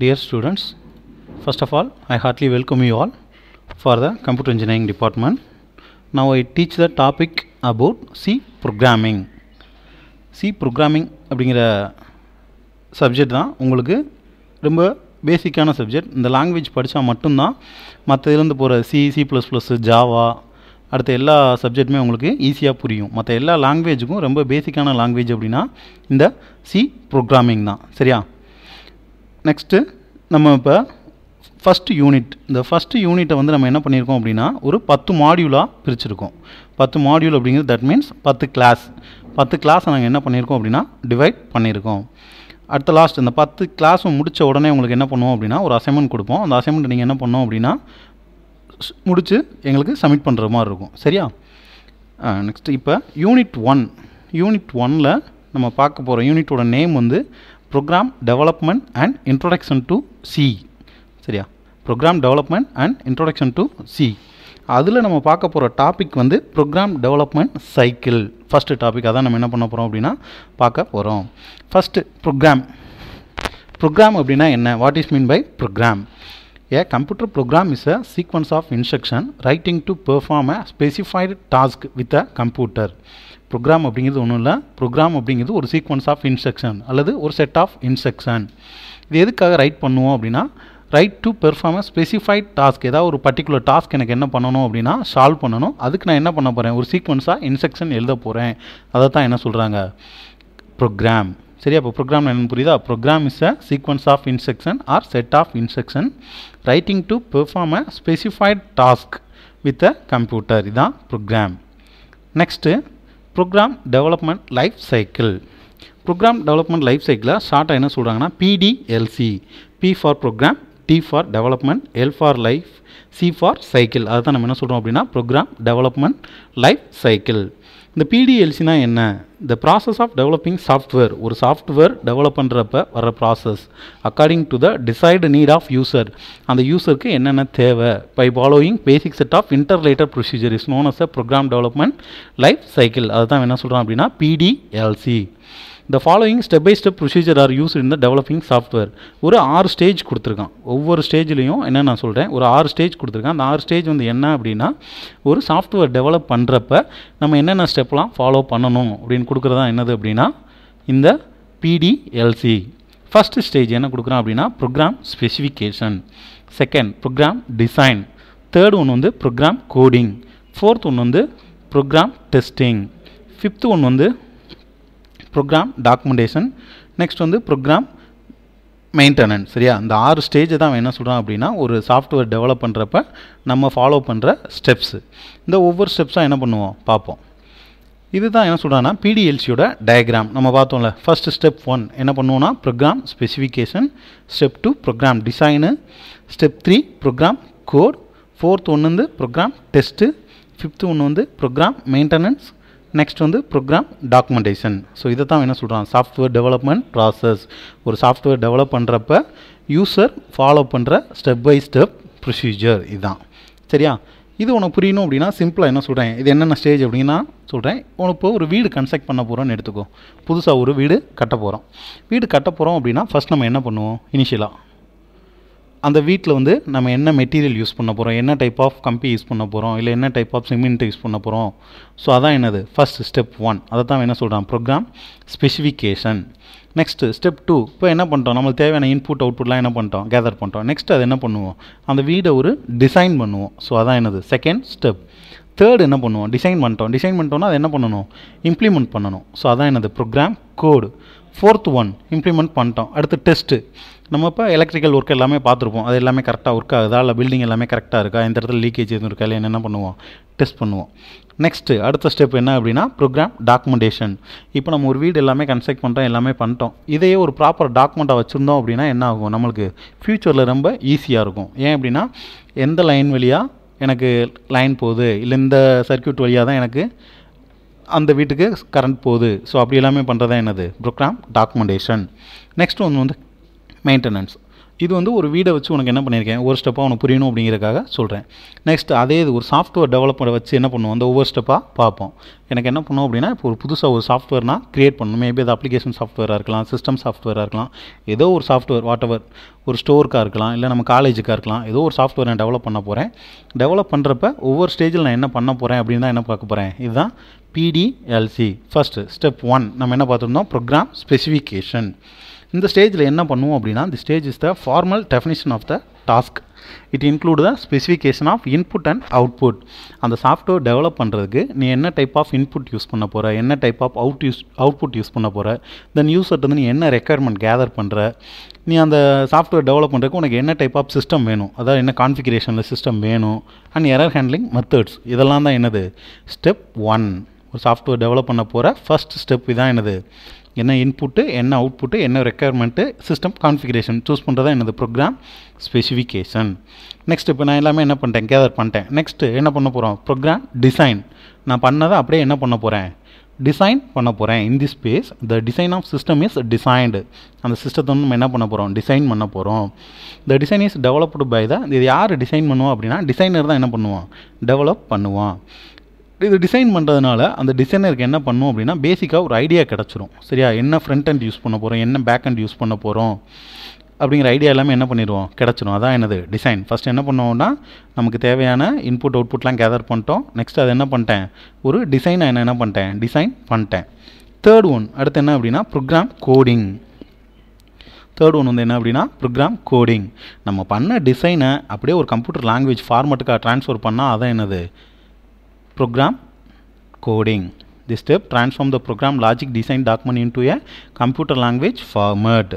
Dear students, first of all, I heartily welcome you all for the computer engineering department. Now I teach the topic about C programming. C programming அப்படிங்கிற subject தான் உங்களுக்கு ரொம்ப பேசிக்கான subject. இந்த language படித்தா மட்டும்தான் மற்றதுலேருந்து போகிற C++, Java அடுத்த எல்லா சப்ஜெக்ட்டுமே உங்களுக்கு ஈஸியாக புரியும். மற்ற எல்லா லாங்குவேஜுக்கும் ரொம்ப பேசிக்கான லாங்குவேஜ் அப்படின்னா இந்த C ப்ரோக்ராமிங் தான். சரியா? நெக்ஸ்ட்டு நம்ம இப்போ ஃபஸ்ட்டு யூனிட், இந்த ஃபஸ்ட்டு யூனிட்டை வந்து நம்ம என்ன பண்ணியிருக்கோம் அப்படின்னா ஒரு 10 மாடியூலாக பிரிச்சுருக்கோம். 10 மாடியூல் அப்படிங்கிறது தட் மீன்ஸ் 10 கிளாஸ். 10 கிளாஸை நாங்கள் என்ன பண்ணியிருக்கோம் அப்படின்னா டிவைட் பண்ணியிருக்கோம். அடுத்த லாஸ்ட் இந்த 10 கிளாஸும் முடித்த உடனே உங்களுக்கு என்ன பண்ணுவோம் அப்படின்னா ஒரு அசைன்மெண்ட் கொடுப்போம். அந்த அசைன்மெண்ட் நீங்கள் என்ன பண்ணோம் அப்படின்னா முடித்து எங்களுக்கு சப்மிட் பண்ணுற மாதிரி இருக்கும். சரியா? நெக்ஸ்ட்டு இப்போ யூனிட் 1ல் நம்ம பார்க்க போகிற யூனிட்டோட நேம் வந்து program development and introduction to C. சரியா? Program development and introduction to C. அதில் நம்ம பார்க்க போகிற டாபிக் வந்து program development cycle. First topic அதான் நம்ம என்ன பண்ண போகிறோம் அப்படின்னா பார்க்க போகிறோம். ஃபஸ்ட்டு ப்ரோக்ராம் அப்படின்னா என்ன? What is mean by program? A computer program is a sequence of instruction writing to perform a specified task with a computer. Program அப்படிங்கிறது ஒன்றும் இல்லை. ப்ரோக்ராம் அப்படிங்கிறது ஒரு சீக்வன்ஸ் ஆஃப் இன்ஸ்ட்ரக்ஷன் அல்லது ஒரு செட் ஆஃப் இன்ஸ்ட்ரக்ஷன். இது எதுக்காக ரைட் பண்ணுவோம் அப்படின்னா right to perform a specified task. ஏதாவது ஒரு பர்டிகுலர் டாஸ்க் எனக்கு என்ன பண்ணணும் அப்படின்னா சால்வ் பண்ணணும். அதுக்கு நான் என்ன பண்ண போகிறேன்? ஒரு சீக்வன்ஸாக இன்ஸ்ட்ரக்ஷன் எழுத போகிறேன். அதை தான் என்ன சொல்கிறாங்க? ப்ரோக்ராம். சரியா? இப்போ ப்ரோக்ராம் என்னென்னு புரியுதா? Program is a sequence of instruction or set of instruction writing to perform a specified task with a computer. இதுதான் program. Next program development life cycle. Program development life சைக்கிளை ஷார்ட்டாக என்ன சொல்கிறாங்கன்னா PDLC. P for program, T for development, L for life, C for cycle. அதை தான் நம்ம என்ன சொல்கிறோம் அப்படின்னா ப்ரோக்ராம் டெவலப்மெண்ட் லைஃப் சைக்கிள். இந்த PDLCனா என்ன? The process of developing software. ஒரு சாஃப்ட்வேர் டெவலப் பண்ணுறப்ப வர process according to the decide need of user. அந்த யூசருக்கு என்னென்ன தேவை by following basic set of interrelated procedure is known as a program development life cycle. அதை தான் என்ன சொல்கிறோம் அப்படின்னா PDLC. The following step by step procedure are used in the developing software. ஒரு 6 ஸ்டேஜ் கொடுத்துருக்கான். ஒவ்வொரு ஸ்டேஜ்லேயும் என்ன நான் சொல்கிறேன், ஒரு 6 ஸ்டேஜ் கொடுத்துருக்கான். அந்த 6 ஸ்டேஜ் வந்து என்ன அப்படின்னா ஒரு சாஃப்ட்வேர் டெவலப் பண்ணுறப்ப நம்ம என்னென்ன ஸ்டெப்லாம் ஃபாலோ பண்ணணும் அப்படின்னு கொடுக்குறதா என்னது அப்படின்னா இந்த PDLC. ஃபஸ்ட்டு ஸ்டேஜ் என்ன கொடுக்குறான் அப்படின்னா program specification. Second program design. Third ஒன்று வந்து ப்ரோக்ராம் கோடிங். ஃபோர்த் ஒன்று வந்து ப்ரோக்ராம் டெஸ்டிங். ஃபிஃப்த் ஒன்று வந்து ப்ரோக்ராம் டாக்குமெண்டேஷன். நெக்ஸ்ட் வந்து ப்ரோக்ராம் மெயின்டெனன்ஸ். சரியா? இந்த 6 ஸ்டேஜை தான் என்ன சொல்கிறான் அப்படின்னா ஒரு சாஃப்ட்வேர் டெவலப் பண்ணுறப்ப நம்ம ஃபாலோ பண்ணுற ஸ்டெப்ஸு. இந்த ஒவ்வொரு ஸ்டெப்ஸாக என்ன பண்ணுவோம் பார்ப்போம். இதுதான் என்ன சொல்கிறான்னா PDLCயோட டயக்ராம். நம்ம பார்த்தோம்ல ஃபஸ்ட்டு ஸ்டெப் 1 என்ன பண்ணுவோன்னா program specification. Step 2 program design. Step 3 program code. Fourth ஒன்று வந்து ப்ரோக்ராம் டெஸ்ட்டு. ஃபிஃப்த்து ஒன்று வந்து ப்ரோக்ராம் மெயின்டெனன்ஸ். நெக்ஸ்ட் வந்து ப்ரோக்ராம் டாக்குமெண்டேஷன். ஸோ இதை தான் என்ன சொல்கிறான் சாஃப்ட்வேர் டெவலப்மெண்ட் ப்ராசஸ். ஒரு சாஃப்ட்வேர் டெவலப் பண்ணுறப்ப யூசர் ஃபாலோ பண்ணுற ஸ்டெப் பை ஸ்டெப் ப்ரொசீஜர் இதுதான். சரியா? இது உனக்கு புரியணும் அப்படின்னா சிம்பிளாக என்ன சொல்கிறேன், இது என்னென்ன ஸ்டேஜ் அப்படின்னா சொல்கிறேன். உனக்கு இப்போ ஒரு வீடு கன்ஸ்ட்ரக்ட் பண்ண போகிறோன்னு எடுத்துக்கோ. புதுசாக ஒரு வீடு கட்ட போகிறோம் அப்படின்னா ஃபஸ்ட் நம்ம என்ன பண்ணுவோம்? இனிஷியலாக அந்த வீட்டில் வந்து நம்ம என்ன மெட்டீரியல் யூஸ் பண்ண போகிறோம், என்ன டைப் ஆஃப் கம்பி யூஸ் பண்ண போகிறோம், இல்லை என்ன டைப் ஆஃப் சிமெண்ட் யூஸ் பண்ண போகிறோம். ஸோ அதான் என்னது ஃபஸ்ட் ஸ்டெப் 1. அதை தான் என்ன சொல்கிறான் ப்ரோக்ராம் ஸ்பெசிஃபிகேஷன். நெக்ஸ்ட்டு ஸ்டெப் 2 இப்போ என்ன பண்ணிட்டோம், நம்மளுக்கு தேவையான இன்புட் அவுட்புட்லாம் என்ன பண்ணிட்டோம், கேதர் பண்ணிட்டோம். நெக்ஸ்ட் அது என்ன பண்ணுவோம், அந்த வீடை ஒரு டிசைன் பண்ணுவோம். ஸோ அதான் என்னது செகண்ட் ஸ்டெப். தேர்ட் என்ன பண்ணுவோம், டிசைன் பண்ணிட்டோம்னா அது என்ன பண்ணணும், இம்ப்ளிமெண்ட் பண்ணணும். ஸோ அதான் என்னது ப்ரோக்ராம் கோடு. ஃபோர்த் ஒன் இம்ப்ளிமெண்ட் பண்ணிட்டோம். அடுத்து டெஸ்ட்டு. நம்ம இப்போ எலக்ட்ரிக்கல் ஒர்க் எல்லாமே பார்த்துருப்போம். அது எல்லாமே கரெக்டாக ஒர்க் ஆகுதா, இல்லை பில்டிங் எல்லாமே கரெக்டாக இருக்கா, இந்த இடத்துல லீக்கேஜ் எதுவும் இருக்கா, இல்லை என்ன பண்ணுவோம், டெஸ்ட் பண்ணுவோம். நெக்ஸ்ட்டு அடுத்த ஸ்டெப் என்ன அப்படின்னா ப்ரோக்ராம் டாக்குமெண்டேஷன். இப்போ நம்ம ஒரு வீடு எல்லாமே கன்ஸ்ட்ரக்ட் பண்ணுறோம், எல்லாமே பண்ணிட்டோம். இதையே ஒரு ப்ராப்பர் டாக்குமெண்ட்டாக வச்சுருந்தோம் அப்படின்னா என்ன ஆகும், நம்மளுக்கு ஃப்யூச்சரில் ரொம்ப ஈஸியாக இருக்கும். ஏன் அப்படின்னா எந்த லைன் வழியாக எனக்கு லைன் போகுது, இல்லை இந்த சர்க்யூட் வழியாக தான் எனக்கு அந்த வீட்டுக்கு கரண்ட் போகுது. ஸோ அப்படி எல்லாமே பண்ணுறதா என்னது ப்ரோக்ராம் டாக்குமெண்டேஷன். நெக்ஸ்ட் ஒன்று வந்து மெயின்டெனன்ஸ். இது வந்து ஒரு வீடை வச்சு உனக்கு என்ன பண்ணியிருக்கேன், ஒரு ஸ்டெப்பாக உனக்கு புரியணும் அப்படிங்கிறதுக்காக சொல்கிறேன். நெக்ஸ்ட் அதே இது ஒரு சாஃப்ட்வேர் டெவலப்பரை வச்சு என்ன பண்ணுவோம், அந்த ஒவ்வொரு ஸ்டெப்பாக பார்ப்போம். எனக்கு என்ன பண்ணுவோம் அப்படின்னா, இப்போ ஒரு புதுசாக ஒரு சாஃப்ட்வேர்னா க்ரியேட் பண்ணணும். மேபி அது அப்ளிகேஷன் சாஃப்ட்வேராக இருக்கலாம், சிஸ்டம் சாஃப்ட்வேராக இருக்கலாம், ஏதோ ஒரு சாஃப்ட்வேர் வாட் எவர், ஒரு ஸ்டோருக்காக இருக்கலாம், இல்லை நம்ம காலேஜுக்காக இருக்கலாம், ஏதோ ஒரு சாஃப்ட்வேர் நான் டெவலப் பண்ண போகிறேன். டெவலப் பண்ணுறப்ப ஒவ்வொரு ஸ்டேஜில் நான் என்ன பண்ண போகிறேன் அப்படின்னு தான் என்ன பார்க்க போகிறேன். இதுதான் PDLC. ஃபஸ்ட்டு ஸ்டெப் 1 நம்ம என்ன பார்த்துருந்தோம், ப்ரோக்ராம் ஸ்பெசிஃபிகேஷன். இந்த ஸ்டேஜில் என்ன பண்ணுவோம் அப்படின்னா, the stage is the formal definition of the task. It include the specification of input and output. அந்த சாஃப்ட்வேர் டெவலப் பண்ணுறதுக்கு நீ என்ன டைப் ஆஃப் இன்புட் யூஸ் பண்ண போகிற, என்ன டைப் ஆஃப் அவுட்புட் யூஸ் பண்ண போகிற, தென் யூஸர்ட்டு வந்து நீ என்ன ரெக்குயர்மெண்ட் கேதர் பண்ணுற, நீ அந்த சாஃப்ட்வேர் டெவலப் பண்ணுறதுக்கு உனக்கு என்ன டைப் ஆஃப் சிஸ்டம் வேணும், அதாவது என்ன கான்ஃபிகரேஷனில் சிஸ்டம் வேணும், அண்ட் எரர் ஹேண்ட்லிங் மெத்தட்ஸ். இதெல்லாம் தான் என்னது ஸ்டெப் 1. ஒரு சாஃப்ட்வேர் டெவலப் பண்ண போகிற ஃபஸ்ட் ஸ்டெப் இதான் என்னது, என்ன இன்புட்டு, என்ன அவுட்புட்டு, என்ன ரெக்குயர்மெண்ட்டு, சிஸ்டம் கான்ஃபிகரேஷன் சூஸ் பண்ணுறதா என்னது ப்ரோக்ராம் ஸ்பெசிஃபிகேஷன். நெக்ஸ்ட் இப்போ நான் எல்லாமே என்ன பண்ணிட்டேன், கேதர் பண்ணிட்டேன். நெக்ஸ்ட்டு என்ன பண்ண போகிறோம், ப்ரோக்ராம் டிசைன். நான் பண்ணதை அப்படியே என்ன பண்ண போகிறேன், டிசைன் பண்ண போகிறேன். In this space the design of system is designed. அந்த சிஸ்டத்தை வந்து நம்ம என்ன பண்ண போகிறோம், டிசைன் பண்ண போகிறோம். The design is developed by the, இது யார் டிசைன் பண்ணுவோம் அப்படின்னா டிசைனர் தான் என்ன பண்ணுவான், டெவலப் பண்ணுவான். இது டிசைன் பண்ணுறதுனால அந்த டிசைனருக்கு என்ன பண்ணும் அப்படின்னா பேசிக்காக ஒரு ஐடியா கிடச்சிரும். சரியா, என்ன ஃப்ரண்ட் அண்ட் யூஸ் பண்ண போகிறோம், என்ன பேக் அண்ட் யூஸ் பண்ண போகிறோம் அப்படிங்கிற ஐடியா எல்லாமே என்ன பண்ணிடுவோம், கிடச்சிரும். அதான் என்னது டிசைன். ஃபஸ்ட் என்ன பண்ணுவோம்னா நமக்கு தேவையான இன்புட் அவுட்புட்லாம் கேதர் பண்ணிட்டோம். நெக்ஸ்ட் அதை என்ன பண்ணிட்டேன், ஒரு டிசைனை என்ன பண்ணிட்டேன், டிசைன் பண்ணிட்டேன். தேர்ட் ஒன் அடுத்து என்ன அப்படின்னா ப்ரோக்ராம் கோடிங். தேர்ட் ஒன் வந்து என்ன அப்படின்னா ப்ரோக்ராம் கோடிங். நம்ம பண்ண டிசைனை அப்படியே ஒரு கம்ப்யூட்டர் லாங்குவேஜ் ஃபார்மேட்டுக்காக ட்ரான்ஸ்ஃபர் பண்ணால் அதான் என்னது program coding. This step transform the program logic design document into a computer language format.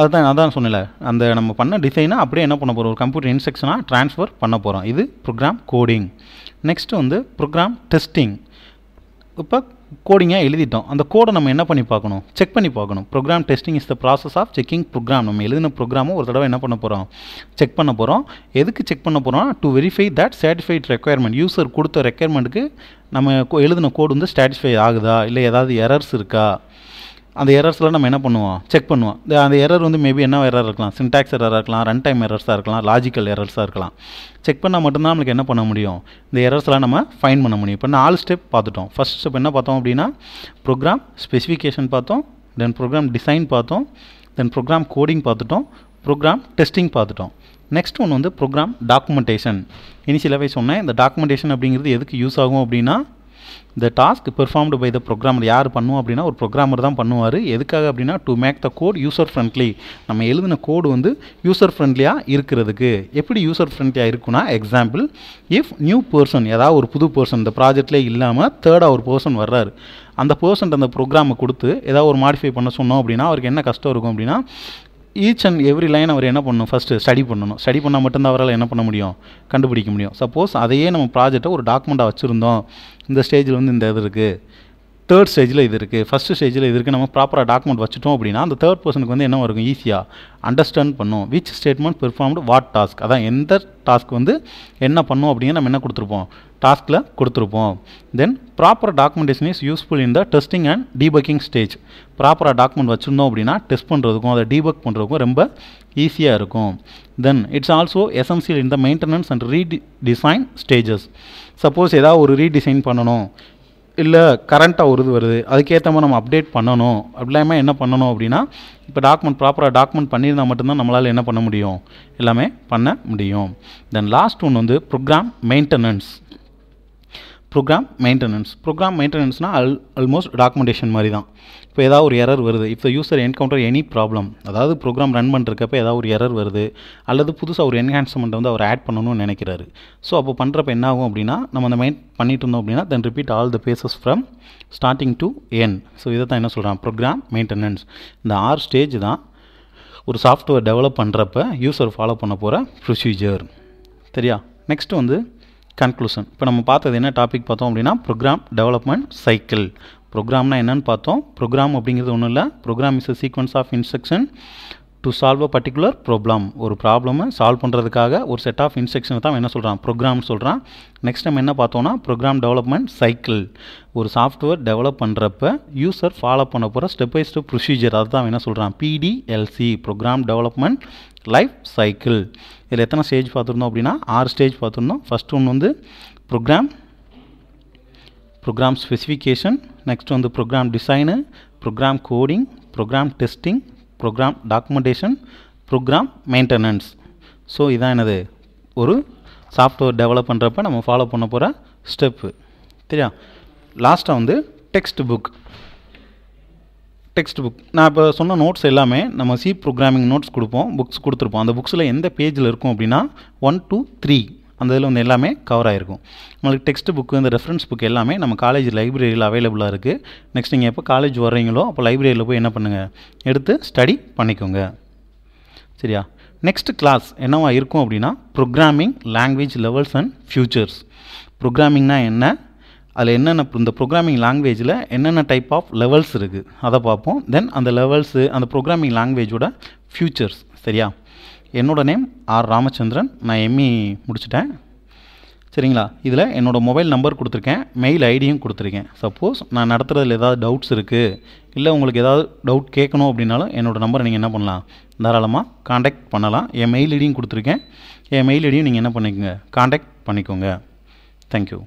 அதான் சொன்னல, அந்த நம்ம பண்ண டிசைனை அப்படியே என்ன பண்ண போகிறோம், ஒரு கம்ப்யூட்டர் இன்ஸ்ட்ரக்ஷனாக ட்ரான்ஸ்ஃபர் பண்ண போகிறோம். இது ப்ரோக்ராம் கோடிங். நெக்ஸ்ட் வந்து ப்ரோக்ராம் டெஸ்டிங். இப்போ கோடிங்காக எழுதிட்டோம், அந்த கோடை நம்ம என்ன பண்ணி பார்க்கணும், செக் பண்ணி பார்க்கணும். Program testing is the process of checking program. நம்ம எழுதின ப்ரோக்ராமும் ஒரு தடவை என்ன பண்ண போகிறோம், செக் பண்ண போகிறோம். எதுக்கு செக் பண்ண போகிறோம், to verify that satisfied requirement. User கொடுத்த ரெக்குயர்மெண்ட்டுக்கு நம்ம எழுதின கோடு வந்து சாட்டிஸ்ஃபை ஆகுதா, இல்லை ஏதாவது எரர்ஸ் இருக்கா, அந்த எரர்ஸில் நம்ம என்ன பண்ணுவோம், செக் பண்ணுவோம். அந்த எரர் வந்து மேபி என்ன எரர் இருக்கலாம், சின்டாக்ஸ் எரராக இருக்கலாம், ரன் டைம் எரர்ஸாக இருக்கலாம், லாஜிக்கல் எரர்ஸாக இருக்கலாம். செக் பண்ணால் மட்டும்தான் நம்மளுக்கு என்ன பண்ண முடியும், இந்த எரர்ஸ்லாம் நம்ம ஃபைன் பண்ண முடியும். இப்போ 4 ஸ்டெப் பார்த்துட்டோம். ஃபஸ்ட் ஸ்டெப் என்ன பார்த்தோம் அப்படின்னா ப்ரோக்ராம் ஸ்பெசிஃபிகேஷன் பார்த்தோம், தென் ப்ரோக்ராம் டிசைன் பார்த்தோம், தென் ப்ரோக்ராம் கோடிங் பார்த்துட்டோம், ப்ரோக்ராம் டெஸ்டிங் பார்த்துட்டோம். நெக்ஸ்ட் ஒன்று வந்து ப்ரோக்ராம் டாக்குமெண்டேஷன். இனிஷியலாகவே சொன்னேன், இந்த டாக்குமெண்டேஷன் அப்படிங்கிறது எதுக்கு யூஸ் ஆகும் அப்படின்னா the task performed by the programmer. யார் பண்ணுவோம் அப்படின்னா ஒரு ப்ரோக்ராமர் தான் பண்ணுவார். எதுக்காக அப்படின்னா to make the code user friendly. நம்ம எழுதின கோடு வந்து யூசர் ஃப்ரெண்ட்லியாக இருக்கிறதுக்கு. எப்படி யூசர் ஃப்ரெண்ட்லியாக இருக்குன்னா, எக்ஸாம்பிள் இஃப் நியூ பர்சன், ஏதாவது ஒரு புது பர்சன் இந்த ப்ராஜெக்ட்லேயே இல்லாமல் தேர்டாக ஒரு பர்சன் வர்றாரு, அந்த பர்சன்ட் அந்த ப்ரோக்ராமை கொடுத்து ஏதாவது ஒரு மாடிஃபை பண்ண சொன்னோம் அப்படின்னா அவருக்கு என்ன கஷ்டம் இருக்கும் அப்படின்னா, ஈச் அண்ட் எவ்ரி லைன் அவர் என்ன பண்ணணும், ஃபஸ்ட்டு ஸ்டடி பண்ணணும். ஸ்டடி பண்ணால் மட்டும்தான் அவரால் என்ன பண்ண முடியும், கண்டுபிடிக்க முடியும். சப்போஸ் அதையே நம்ம ப்ராஜெக்டை ஒரு டாக்குமெண்ட்டாக வச்சுருந்தோம், இந்த ஸ்டேஜில் வந்து இந்த இது இருக்குது, தேர்ட் ஸ்டேஜில் இது இருக்குது, ஃபஸ்ட்டு ஸ்டேஜில் இது இருக்குது, நம்ம ப்ராப்பராக டாக்குமெண்ட் வச்சுட்டோம் அப்படின்னா அந்த தேர்ட் பர்சனுக்கு வந்து என்ன இருக்கும், ஈஸியாக அண்டர்ஸ்டாண்ட் பண்ணும். Which statement performed what task. அதான் எந்த டாஸ்க் வந்து என்ன பண்ணும் அப்படிங்கிற நம்ம என்ன கொடுத்துருப்போம், டாஸ்கில் கொடுத்துருப்போம். தென் proper documentation is useful in the testing and debugging stage. ப்ராப்பராக டாக்குமெண்ட் வச்சுருந்தோம் அப்படின்னா டெஸ்ட் பண்ணுறதுக்கும் அதை டீபக் பண்ணுறதுக்கும் ரொம்ப ஈஸியாக இருக்கும். Then it's also essential in the maintenance and redesign stages. Suppose ஏதாவது ஒரு ரீடிசைன் பண்ணணும், இல்லை கரண்ட்டாக ஒரு இது வருது, அதுக்கேற்ற மாதிரி நம்ம அப்டேட் பண்ணணும், அப்படிலாமே என்ன பண்ணணும் அப்படின்னா இப்போ டாக்குமெண்ட் ப்ராப்பராக டாக்குமெண்ட் பண்ணியிருந்தால் மட்டும்தான் நம்மளால் என்ன பண்ண முடியும், எல்லாமே பண்ண முடியும். தென் லாஸ்ட் ஒன்று வந்து ப்ரோக்ராம் மெயின்டெனன்ஸ். ப்ரோக்ராம் மெயின்டெனன்ஸ்னால் ஆல்மோஸ்ட் டாக்குமெண்டேஷன் மாதிரி தான். இப்போ ஏதாவது ஒரு எரர் வருது, இப்போ யூசர் என்கவுண்டர் எனி ப்ராப்ளம், அதாவது ப்ரோக்ராம் ரன் பண்ணுறப்ப ஏதாவது ஒரு எரர் வருது, அல்லது புதுசாக ஒரு என்ஹான்ஸ்மெண்ட் வந்து அவர் ஆட் பண்ணணும்னு நினைக்கிறாரு. ஸோ அப்போ பண்ணுறப்ப என்ன ஆகும் அப்படின்னா, நம்ம அந்த பண்ணிட்டு இருந்தோம் அப்படின்னா then repeat all the phases from starting to end. So இதை தான் என்ன சொல்கிறான், ப்ரோக்ராம் மெயின்டெனன்ஸ். இந்த 6 ஸ்டேஜ் தான் ஒரு சாஃப்ட்வேர் டெவலப் பண்ணுறப்ப யூசர் ஃபாலோ பண்ண போகிற ப்ரொசீஜர். சரியா? நெக்ஸ்ட் வந்து கன்க்ளூஷன். இப்போ நம்ம பார்த்தது என்ன டாபிக் பார்த்தோம் அப்படின்னா ப்ரோக்ராம் டெவலப்மெண்ட் சைக்கிள். ப்ரோக்ராம்னா என்னென்னு பார்த்தோம். ப்ரோக்ராம் அப்படிங்கிறது ஒன்றும் இல்லை, program is a sequence of instruction to solve a particular problem. ஒரு ப்ராப்ளமை சால்வ் பண்ணுறதுக்காக ஒரு செட் ஆஃப் இன்ஸ்ட்ரக்ஷனை தான் என்ன சொல்கிறான், ப்ரோக்ராம்னு சொல்கிறான். நெக்ஸ்ட் நம்ம என்ன பார்த்தோம்னா ப்ரோக்ராம் டெவலப்மெண்ட் சைக்கிள். ஒரு சாஃப்ட்வேர் டெவலப் பண்ணுறப்ப யூசர் ஃபாலோ பண்ண போகிற ஸ்டெப் பை ஸ்டெப் ப்ரொசீஜர், அதுதான் என்ன சொல்கிறான், PDLC program development life cycle. இதில் எத்தனை ஸ்டேஜ் பார்த்துருந்தோம் அப்படின்னா 6 ஸ்டேஜ் பார்த்துருந்தோம். ஃபஸ்ட் ஒன்று வந்து ப்ரோக்ராம் ஸ்பெசிஃபிகேஷன், நெக்ஸ்ட் வந்து program design, program coding, program testing, program documentation, program maintenance. So இதான் என்னது ஒரு சாஃப்ட்வேர் டெவலப் பண்ணுறப்ப நம்ம ஃபாலோ பண்ண போகிற ஸ்டெப்பு. சரியா? லாஸ்ட்டாக வந்து டெக்ஸ்ட் புக். நான் இப்போ சொன்ன நோட்ஸ் எல்லாமே நம்ம சி ப்ரோக்ராமிங் நோட்ஸ் கொடுப்போம், புக்ஸ் கொடுத்துருப்போம். அந்த புக்ஸில் எந்த பேஜில் இருக்கும் அப்படின்னா 1 to 3 அந்த இதில் வந்து எல்லாமே கவர் ஆகிருக்கும். நம்மளுக்கு டெக்ஸ்ட் புக்கு, இந்த ரெஃபரன்ஸ் புக் எல்லாமே நம்ம காலேஜ் லைப்ரரியில் அவைலபிளாக இருக்குது. நெக்ஸ்ட் நீங்கள் எப்போ காலேஜ் வர்றீங்களோ அப்போ லைப்ரரியில் போய் என்ன பண்ணுங்கள், எடுத்து ஸ்டடி பண்ணிக்கோங்க. சரியா? நெக்ஸ்ட் கிளாஸ் என்னவா இருக்கும் அப்படின்னா programming language levels and futures. ப்ரோக்ராமிங்னா என்ன, அதில் என்னென்ன இந்த ப்ரோக்ராமிங் லாங்குவேஜில் என்னென்ன டைப் ஆஃப் லெவல்ஸ் இருக்குது அதை பார்ப்போம். தென் அந்த லெவல்ஸு, அந்த ப்ரோக்ராமிங் லாங்குவேஜோட ஃபியூச்சர்ஸ். சரியா? என்னோடய நேம் ஆர் ராமச்சந்திரன். நான் எம்இ முடிச்சிட்டேன். சரிங்களா? இதில் என்னோடய மொபைல் நம்பர் கொடுத்துருக்கேன், மெயில் ஐடியும் கொடுத்துருக்கேன். சப்போஸ் நான் நடத்துகிறதுல ஏதாவது டவுட்ஸ் இருக்குது, இல்லை உங்களுக்கு ஏதாவது டவுட் கேட்கணும் அப்படின்னாலும் என்னோடய நம்பரை நீங்கள் என்ன பண்ணலாம், தாராளமாக காண்டாக்ட் பண்ணலாம். என் மெயில் ஐடியும் கொடுத்துருக்கேன். என் மெயில் ஐடியும் நீங்கள் என்ன பண்ணிக்கோங்க, காண்டாக்ட் பண்ணிக்கோங்க. தேங்க்யூ.